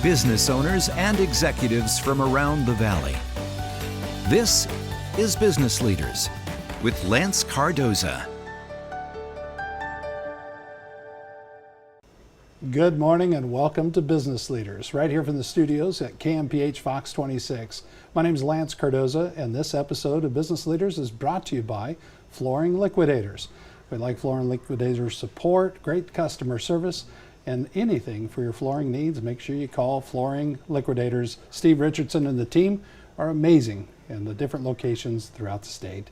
business owners and executives from around the Valley. This is Business Leaders with Lance Cardoza. Good morning and welcome to Business Leaders, right here from the studios at KMPH Fox 26. My name is Lance Cardoza, and this episode of Business Leaders is brought to you by Flooring Liquidators. We'd like Flooring Liquidators support, great customer service, and anything for your flooring needs. Make sure you call Flooring Liquidators. Steve Richardson and the team are amazing in the different locations throughout the state.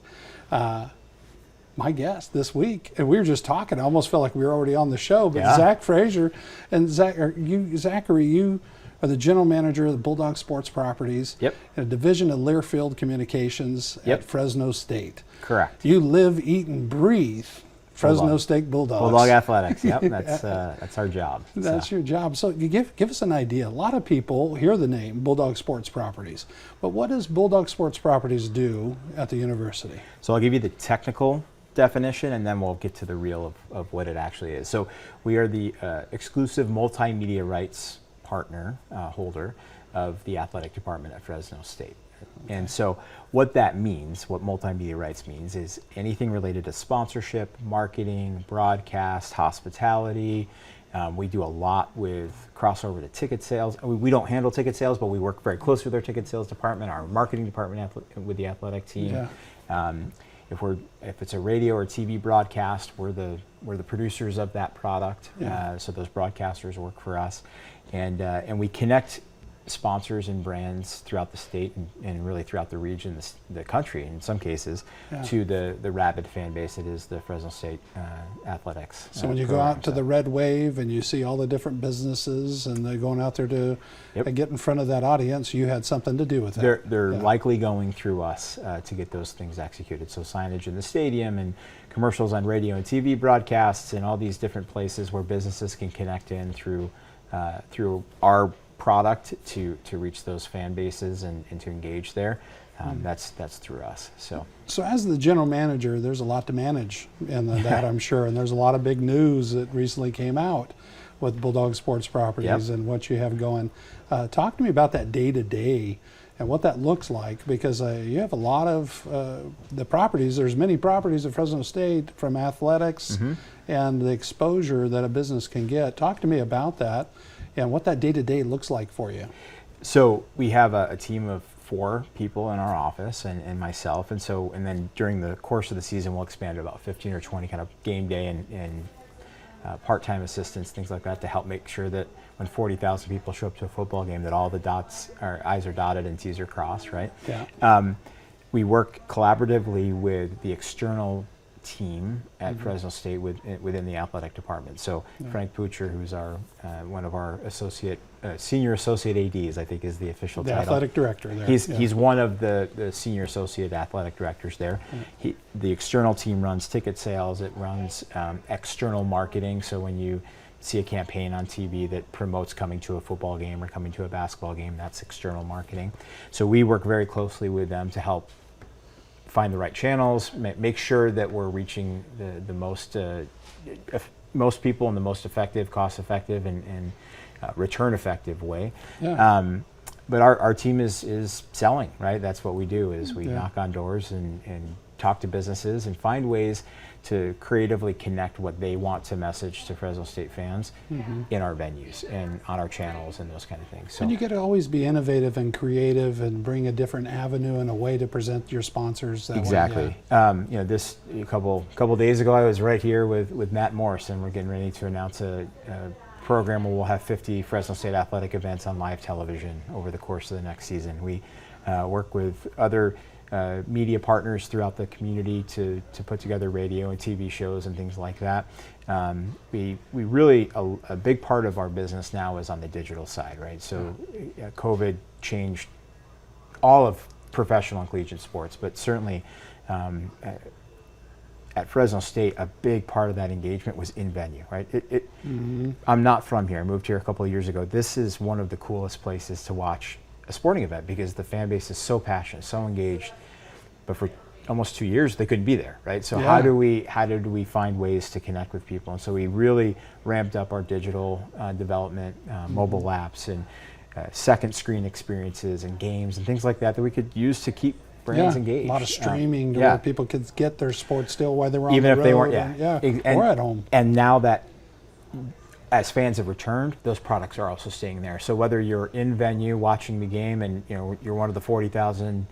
My guest this week, and we were just talking, I almost felt like we were already on the show, but yeah. Zach Fraser. And Zachary, you are the general manager of the Bulldog Sports Properties, yep, a division of LEARFIELD Communications at Fresno State. Correct. You live, eat, and breathe Fresno State Bulldogs. Bulldog Athletics, yep, that's our job. That's your job. So you give us an idea. A lot of people hear the name Bulldog Sports Properties, but what does Bulldog Sports Properties do at the university? So I'll give you the technical definition, and then we'll get to the real of what it actually is. So we are the exclusive multimedia rights partner holder of the athletic department at Fresno State. Okay. And so what that means, what multimedia rights means, is anything related to sponsorship, marketing, broadcast, hospitality. We do a lot with crossover to ticket sales. We don't handle ticket sales, but we work very closely with our ticket sales department, our marketing department with the athletic team. Yeah. If it's a radio or TV broadcast, we're the producers of that product. Yeah. So those broadcasters work for us, and we connect sponsors and brands throughout the state and really throughout the region, the country in some cases, to the rabid fan base that is the Fresno State athletics. So when you go out to the Red Wave and you see all the different businesses and they're going out there to get in front of that audience, you had something to do with it. They're likely going through us to get those things executed. So signage in the stadium and commercials on radio and TV broadcasts and all these different places where businesses can connect in through our product to reach those fan bases and to engage there. That's through us. So as the general manager, there's a lot to manage in that, I'm sure, and there's a lot of big news that recently came out with Bulldog Sports Properties and what you have going. Talk to me about that day-to-day and what that looks like, because you have a lot of the properties. There's many properties at Fresno State, from athletics and the exposure that a business can get. Talk to me about that and what that day-to-day looks like for you. So we have a team of 4 people in our office and myself, and then during the course of the season we'll expand to about 15 or 20 kind of game day and part-time assistants, things like that, to help make sure that when 40,000 people show up to a football game that all the I's are dotted and T's are crossed, right? Yeah. We work collaboratively with the external team at Fresno State within the athletic department. So Frank Poocher, who's our one of our senior associate ADs, I think is the official title. The athletic director there. He's one of the senior associate athletic directors there. The external team runs ticket sales. It runs external marketing. So when you see a campaign on TV that promotes coming to a football game or coming to a basketball game, that's external marketing. So we work very closely with them to help find the right channels, make sure that we're reaching the most people in the most effective, cost-effective, and return-effective way. Yeah. But our team is selling, right? That's what we do, is we knock on doors and talk to businesses and find ways to creatively connect what they want to message to Fresno State fans in our venues and on our channels and those kind of things. So, and you got to always be innovative and creative and bring a different avenue and a way to present your sponsors that exactly. way. Yeah. This a couple days ago, I was right here with Matt Morris, and we're getting ready to announce a program where we'll have 50 Fresno State athletic events on live television over the course of the next season. We work with other media partners throughout the community to put together radio and TV shows and things like that. We really, a big part of our business now is on the digital side, right? So COVID changed all of professional and collegiate sports, but certainly at Fresno State, a big part of that engagement was in venue, right? I'm not from here. I moved here a couple of years ago. This is one of the coolest places to watch a sporting event because the fan base is so passionate, so engaged. But for almost 2 years, they couldn't be there, right? So how did we find ways to connect with people? And so we really ramped up our digital development, mobile apps, and second screen experiences and games and things like that we could use to keep brands engaged. A lot of streaming where people could get their sports still while they were on even the if road. they weren't, or at home. And now that as fans have returned, those products are also staying there. So whether you're in venue watching the game and you're one of the 40,000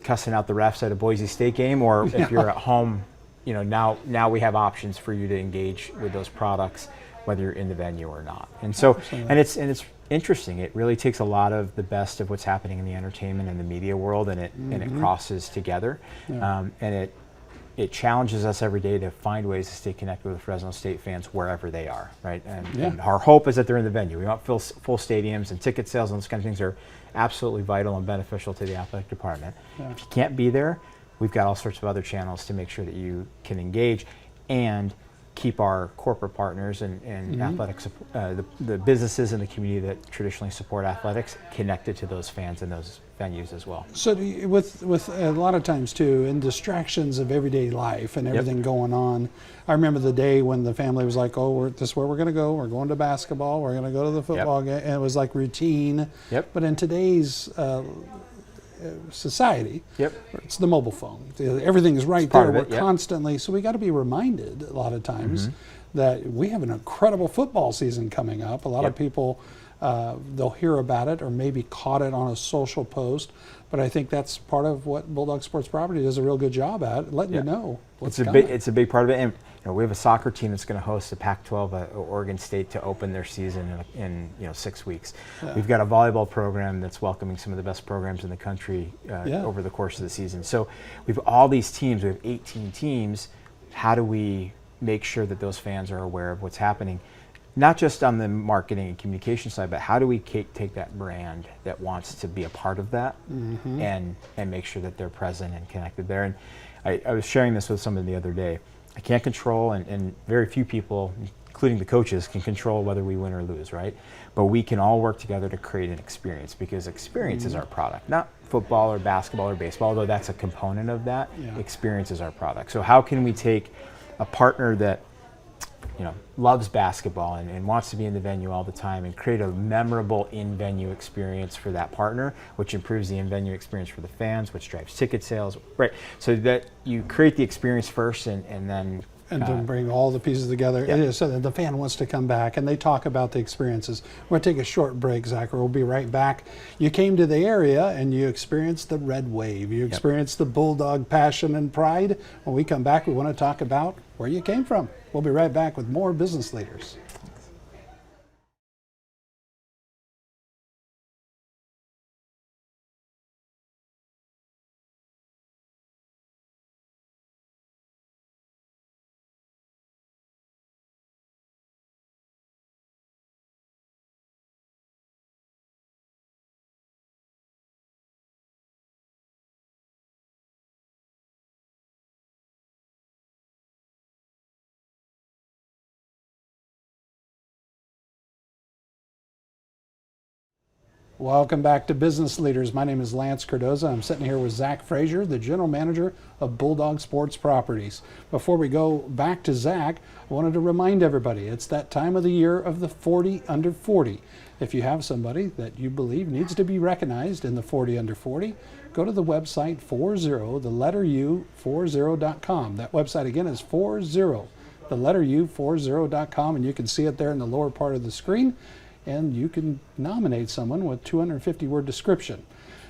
cussing out the refs at a Boise State game, or if you're at home, now we have options for you to engage with those products, whether you're in the venue or not. And so, and it's interesting. It really takes a lot of the best of what's happening in the entertainment and the media world, and it crosses together, and it challenges us every day to find ways to stay connected with Fresno State fans wherever they are, right? And our hope is that they're in the venue. We want full stadiums, and ticket sales and those kind of things are absolutely vital and beneficial to the athletic department. If you can't be there, we've got all sorts of other channels to make sure that you can engage and keep our corporate partners and athletics, the businesses in the community that traditionally support athletics connected to those fans and those venues as well. So with a lot of times too, in distractions of everyday life and everything going on, I remember the day when the family was like, this is where we're going to go. We're going to basketball. We're going to go to the football game. And it was like routine. But in today's society, it's the mobile phone. Everything is right there. We're constantly, so we got to be reminded a lot of times that we have an incredible football season coming up. A lot of people, they'll hear about it or maybe caught it on a social post, but I think that's part of what Bulldog Sports Property does a real good job at, letting you know what's coming. It's a big part of it. And we have a soccer team that's going to host the Pac-12 Oregon State to open their season in 6 weeks. We've got a volleyball program that's welcoming some of the best programs in the country over the course of the season. So we've all these teams. We have 18 teams. How do we make sure that those fans are aware of what's happening? Not just on the marketing and communication side, but how do we take that brand that wants to be a part of that and make sure that they're present and connected there? And I was sharing this with someone the other day. I can't control, and very few people, including the coaches, can control whether we win or lose, right? But we can all work together to create an experience, because experience is our product, not football or basketball or baseball, although that's a component of that. Experience is our product. So how can we take a partner that loves basketball and wants to be in the venue all the time and create a memorable in-venue experience for that partner, which improves the in-venue experience for the fans, which drives ticket sales, right? So that you create the experience first and then to bring all the pieces together, so that the fan wants to come back and they talk about the experiences. We're going to take a short break, Zach, or we'll be right back. You came to the area and you experienced the red wave. You experienced the Bulldog passion and pride. When we come back, we want to talk about where you came from. We'll be right back with more Business Leaders. Welcome back to Business Leaders. My name is Lance Cardoza. I'm sitting here with Zach Fraser, the General Manager of Bulldog Sports Properties. Before we go back to Zach, I wanted to remind everybody it's that time of the year of the 40 under 40. If you have somebody that you believe needs to be recognized in the 40 under 40, go to the website 40,40.com. That website again is 40.com, and you can see it there in the lower part of the screen. And you can nominate someone with 250-word description.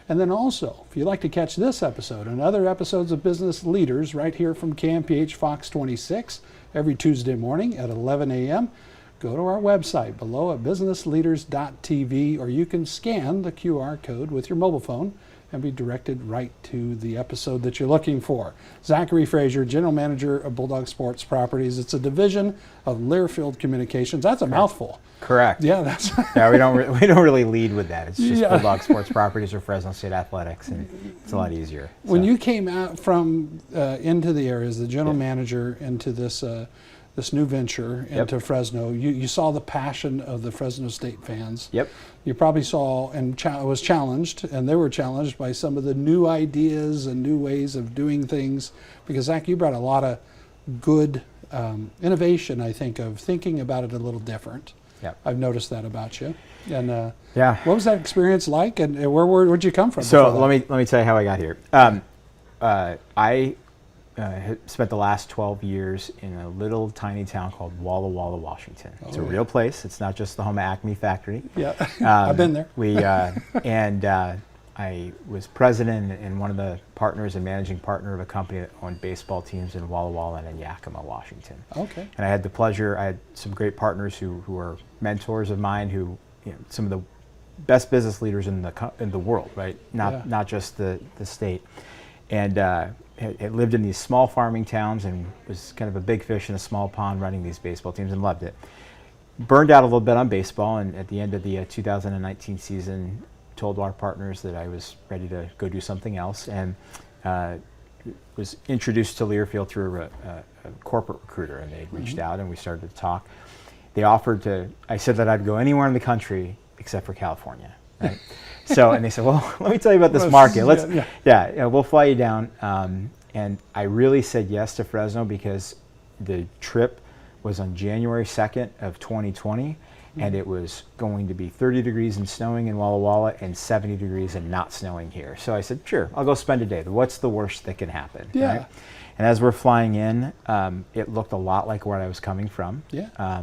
And then also, if you'd like to catch this episode and other episodes of Business Leaders right here from KMPH Fox 26 every Tuesday morning at 11 a.m., go to our website below at businessleaders.tv, or you can scan the QR code with your mobile phone and be directed right to the episode that you're looking for. Zachary Fraser, General Manager of Bulldog Sports Properties. It's a division of Learfield Communications. That's a mouthful. Correct. Yeah, that's. Yeah, we don't really lead with that. It's just Bulldog Sports Properties or Fresno State Athletics, and it's a lot easier. When you came out from into the area as the general manager into this this new venture into Fresno, you saw the passion of the Fresno State fans. You probably saw and was challenged, and they were challenged by some of the new ideas and new ways of doing things. Because Zach, you brought a lot of good innovation, I think, of thinking about it a little different. Yep. I've noticed that about you. And Yeah. what was that experience like, and where'd you come from? So before that? let me tell you how I got here. I had spent the last 12 years in a little tiny town called Walla Walla, Washington. It's a real place. It's not just the home of Acme Factory. Yeah, I've been there. I was president and one of the partners and managing partner of a company that owned baseball teams in Walla Walla and in Yakima, Washington. Okay. And I had the pleasure, I had some great partners who are mentors of mine, who, you know, some of the best business leaders in the world, right? Not just the state. And had lived in these small farming towns and was kind of a big fish in a small pond running these baseball teams and loved it. Burned out a little bit on baseball, and at the end of the 2019 season, told our partners that I was ready to go do something else, and was introduced to Learfield through a corporate recruiter, and they reached out and we started to talk. They offered I said that I'd go anywhere in the country except for California, right? So, and they said, well, let me tell you about this market. We'll fly you down. And I really said yes to Fresno because the trip was on January 2nd of 2020. And it was going to be 30 degrees and snowing in Walla Walla and 70 degrees and not snowing here. So I said, sure, I'll go spend a day. What's the worst that can happen? Yeah. Right? And as we're flying in, it looked a lot like where I was coming from. Yeah.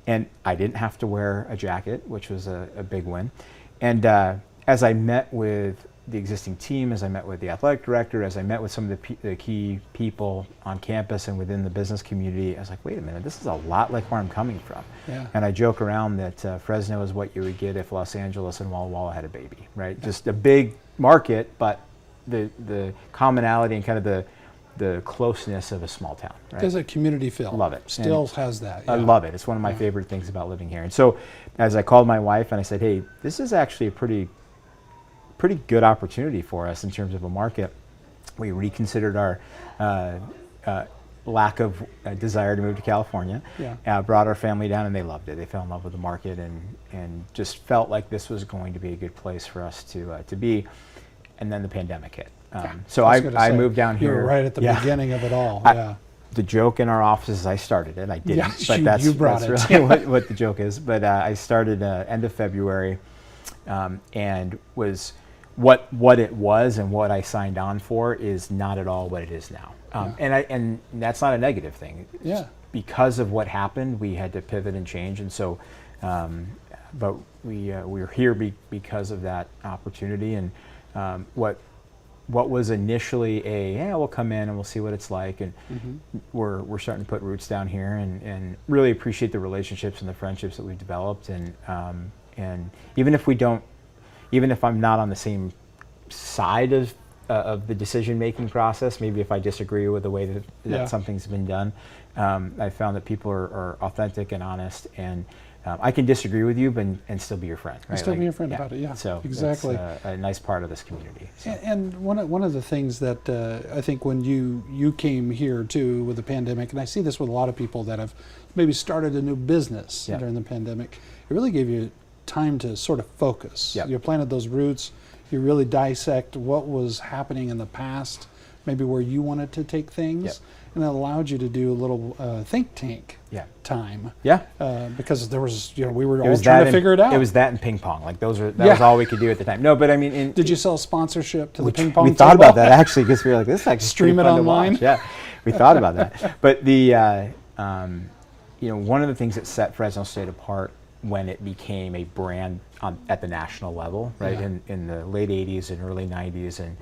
And I didn't have to wear a jacket, which was a big win. And as I met with the existing team, as I met with the athletic director, as I met with some of the key people on campus and within the business community, I was like, wait a minute, this is a lot like where I'm coming from. Yeah. And I joke around that Fresno is what you would get if Los Angeles and Walla Walla had a baby, right? Yeah. Just a big market, but the commonality and kind of the closeness of a small town. Right? There's a community feel. Love it. Still has that. Yeah. I love it. It's one of my favorite things about living here. And so as I called my wife and I said, hey, this is actually a pretty good opportunity for us in terms of a market. We reconsidered our lack of desire to move to California. Yeah. Brought our family down and they loved it. They fell in love with the market and just felt like this was going to be a good place for us to be. And then the pandemic hit. So I moved down here. You were right at the beginning of it all. The joke in our office is I started it. I didn't, but that's really what the joke is. But I started end of February, and was what it was and what I signed on for is not at all what it is now. And that's not a negative thing. Yeah. Because of what happened, we had to pivot and change, and so, but we're here because of that opportunity. And what was initially we'll come in and we'll see what it's like, and we're starting to put roots down here and really appreciate the relationships and the friendships that we've developed, and even if I'm not on the same side of the decision-making process, maybe if I disagree with the way that something's been done, I found that people are authentic and honest, and I can disagree with you and still be your friend. Right? Still be your friend about it, yeah. So exactly. That's a nice part of this community. So. And one of the things that I think when you came here too with the pandemic, and I see this with a lot of people that have maybe started a new business during the pandemic, it really gave you time to sort of focus. Yep. You planted those roots, you really dissect what was happening in the past, maybe where you wanted to take things, and it allowed you to do a little think tank time. Yeah. Because there was, we were all trying to figure it out. It was that and ping pong. Like that was all we could do at the time. No, but I mean, did you sell sponsorship to the ping pong? We thought about that actually, because we were like, this is actually stream it online. Yeah, we thought about that. But one of the things that set Fresno State apart when it became a brand at the national level, right? In the late 80s and early 90s, and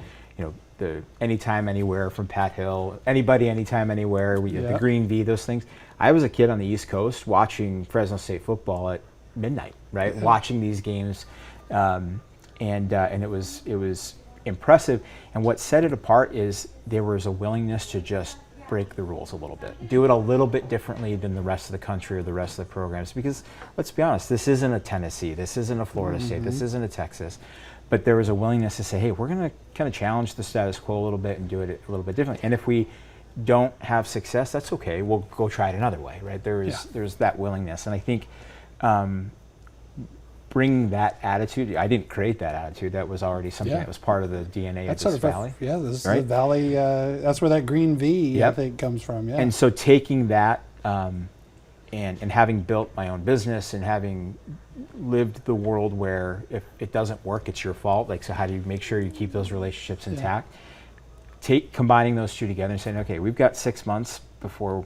the anytime, anywhere from Pat Hill, anybody, anytime, anywhere, the Green V, those things. I was a kid on the East Coast watching Fresno State football at midnight, right? Watching these games, and it was impressive. And what set it apart is there was a willingness to just break the rules a little bit, do it a little bit differently than the rest of the country or the rest of the programs. Because let's be honest, this isn't a Tennessee, this isn't a Florida State, this isn't a Texas. But there was a willingness to say, hey, we're going to kind of challenge the status quo a little bit and do it a little bit differently. And if we don't have success, that's okay. We'll go try it another way, right? There's that willingness. And I think bringing that attitude, I didn't create that attitude. That was already something that was part of the DNA of this valley. This is the valley. That's where that Green V, I think, comes from. Yeah. And so taking that and having built my own business and having lived the world where if it doesn't work, it's your fault. Like, so how do you make sure you keep those relationships intact? Combining those two together and saying, okay, we've got 6 months before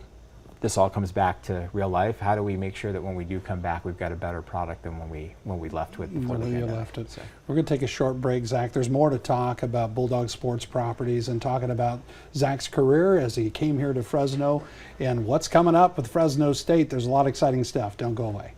this all comes back to real life. How do we make sure that when we do come back, we've got a better product than when we left with before the pandemic? Left it. So. We're going to take a short break, Zach. There's more to talk about Bulldog Sports Properties and talking about Zach's career as he came here to Fresno and what's coming up with Fresno State. There's a lot of exciting stuff. Don't go away.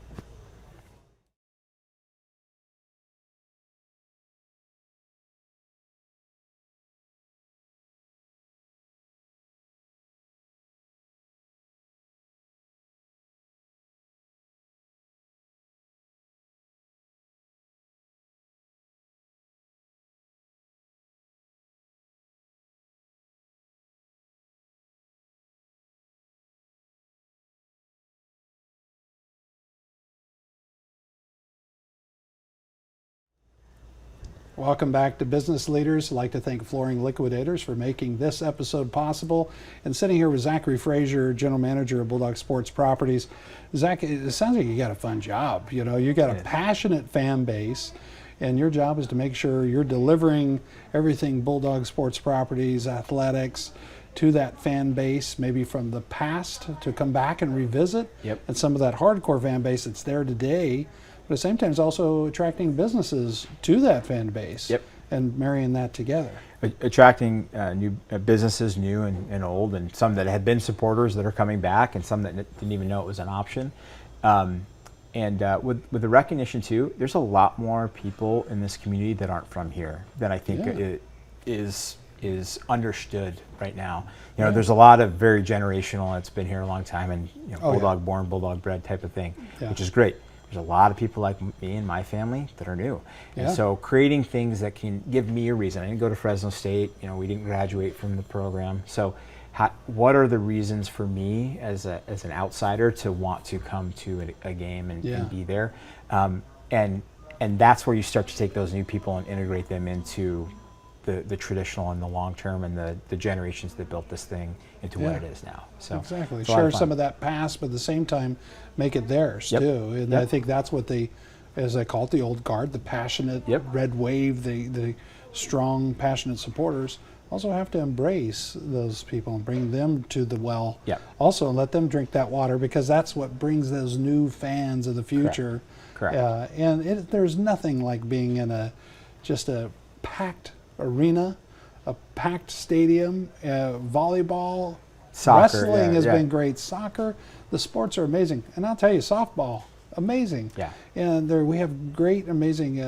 Welcome back to Business Leaders. I'd like to thank Flooring Liquidators for making this episode possible. And sitting here with Zachary Fraser, General Manager of Bulldog Sports Properties. Zach, it sounds like you got a fun job. You know, you got a passionate fan base, and your job is to make sure you're delivering everything Bulldog Sports Properties, athletics, to that fan base, maybe from the past to come back and revisit. And some of that hardcore fan base that's there today. But at the same time, it's also attracting businesses to that fan base and marrying that together. Attracting new businesses, new and old, and some that had been supporters that are coming back, and some that didn't even know it was an option. With the recognition too, there's a lot more people in this community that aren't from here than I think it is understood right now. You know, there's a lot of very generational. It's been here a long time, and Bulldog born, Bulldog bred type of thing, which is great. There's a lot of people like me and my family that are new. And so creating things that can give me a reason. I didn't go to Fresno State, you know, we didn't graduate from the program. So what are the reasons for me as an outsider to want to come to a game and be there? And that's where you start to take those new people and integrate them into the traditional and the long term and the generations that built this thing into what it is now. So exactly, share some of that past, but at the same time make it theirs too. And I think that's what as I call it, the old guard, the passionate red wave, the strong, passionate supporters also have to embrace those people and bring them to the well. Also, and let them drink that water, because that's what brings those new fans of the future. Correct. And there's nothing like being in just a packed arena, a packed stadium, volleyball, soccer, wrestling has been great, soccer, the sports are amazing, and I'll tell you, softball, amazing. And we have great, amazing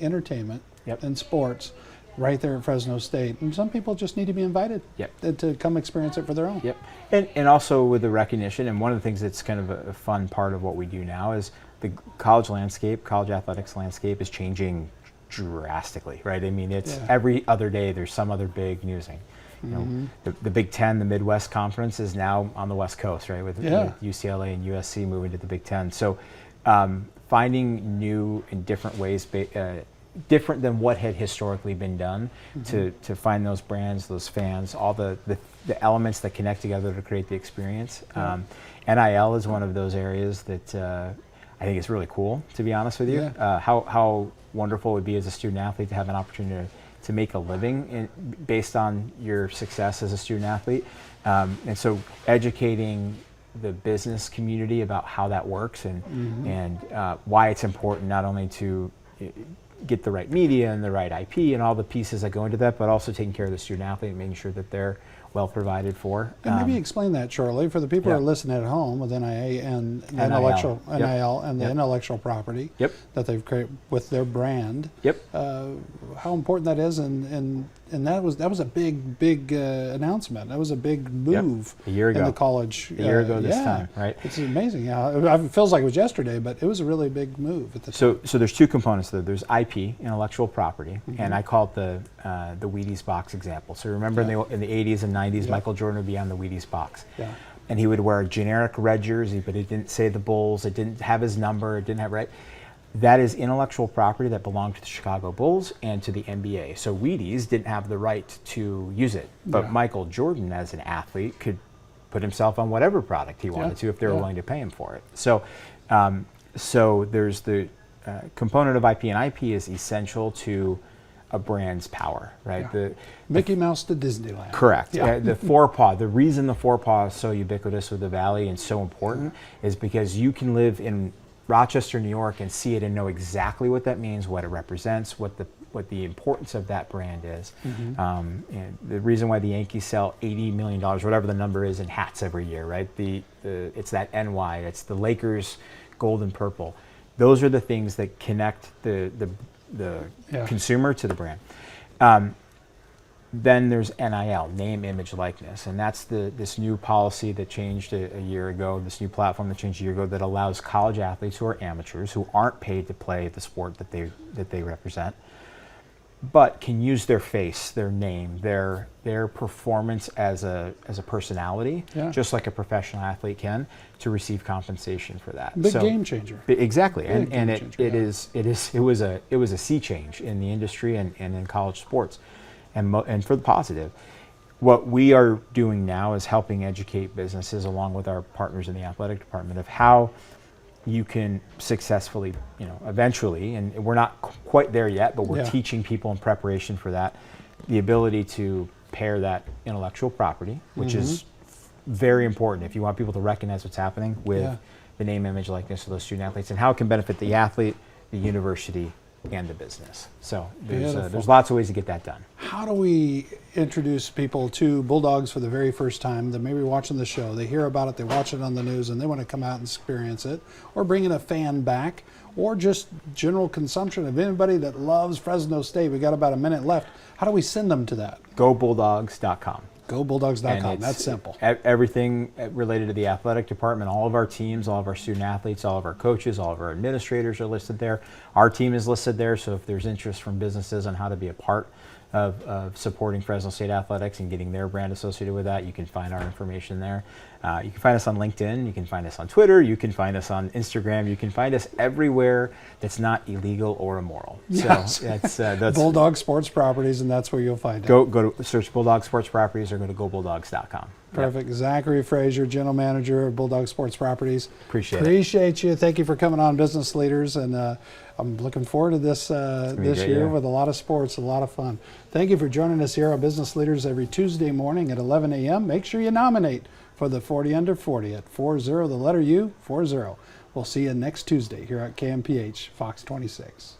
entertainment and sports right there at Fresno State, and some people just need to be invited to come experience it for their own. And also with the recognition, and one of the things that's kind of a fun part of what we do now is the college athletics landscape is changing drastically, right? I mean, it's every other day there's some other big news thing. You know, the Big Ten, the Midwest Conference, is now on the West Coast, right? With UCLA and USC moving to the Big Ten. So finding new and different ways, different than what had historically been done, to find those brands, those fans, all the elements that connect together to create the experience. NIL is one of those areas that I think is really cool, to be honest with you. How wonderful it would be as a student athlete to have an opportunity to make a living based on your success as a student athlete. And so educating the business community about how that works and why it's important not only to get the right media and the right IP and all the pieces that go into that, but also taking care of the student athlete and making sure that they're well provided for. And maybe explain that shortly for the people who are listening at home with NIA and the intellectual NIL and the intellectual property that they've created with their brand. How important that is, and that was a big announcement. That was a big move a year ago in the college. A year ago this time, right? It's amazing. It feels like it was yesterday, but it was a really big move at the time. So there's two components there. There's IP, intellectual property, and I call it the Wheaties box example. So remember in the 80s and 90s, Michael Jordan would be on the Wheaties box. And he would wear a generic red jersey, but it didn't say the Bulls, it didn't have his number, it didn't have That is intellectual property that belonged to the Chicago Bulls and to the NBA. So Wheaties didn't have the right to use it, but Michael Jordan as an athlete could put himself on whatever product he wanted to if they were willing to pay him for it. So, so there's the component of IP, and IP is essential to a brand's power, right? Yeah. Mickey Mouse to Disneyland. Correct. The forepaw, the reason the forepaw is so ubiquitous with the Valley and so important is because you can live in Rochester, New York and see it and know exactly what that means, what it represents, what the importance of that brand is. And the reason why the Yankees sell $80 million, whatever the number is, in hats every year, right? It's that NY, it's the Lakers gold and purple. Those are the things that connect the consumer to the brand. Then there's NIL, name, image, likeness, and that's this new policy that changed a year ago, this new platform that changed a year ago that allows college athletes who are amateurs, who aren't paid to play the sport that they represent, but can use their face, their name, their performance as a personality, just like a professional athlete can, to receive compensation for that. Big game changer. Exactly, and it was a sea change in the industry and in college sports, and for the positive. What we are doing now is helping educate businesses, along with our partners in the athletic department, of how you can successfully, eventually, and we're not quite there yet, but we're teaching people in preparation for that, the ability to pair that intellectual property, which is very important if you want people to recognize what's happening, with the name, image, likeness of those student athletes, and how it can benefit the athlete, the university, and the business. So there's lots of ways to get that done. How do we introduce people to Bulldogs for the very first time? They're maybe watching the show, they hear about it, they watch it on the news, and they want to come out and experience it, or bringing a fan back, or just general consumption of anybody that loves Fresno State. We got about a minute left. How do we send them to that? GoBulldogs.com. GoBulldogs.com. That's simple. Everything related to the athletic department, all of our teams, all of our student athletes, all of our coaches, all of our administrators are listed there. Our team is listed there, so if there's interest from businesses on how to be a part of supporting Fresno State athletics and getting their brand associated with that, you can find our information there. You can find us on LinkedIn, you can find us on Twitter, you can find us on Instagram, you can find us everywhere that's not illegal or immoral. Yes. So that's Bulldog Sports Properties, and that's where you'll find it. Go to search Bulldog Sports Properties or go to GoBulldogs.com. Perfect. Yep. Zachary Fraser, General Manager of Bulldog Sports Properties. Appreciate you. Thank you for coming on, Business Leaders, and I'm looking forward to this year with a lot of sports, a lot of fun. Thank you for joining us here on Business Leaders every Tuesday morning at 11 a.m. Make sure you nominate for the 40 Under 40 at 40, the letter U, 40. We'll see you next Tuesday here at KMPH Fox 26.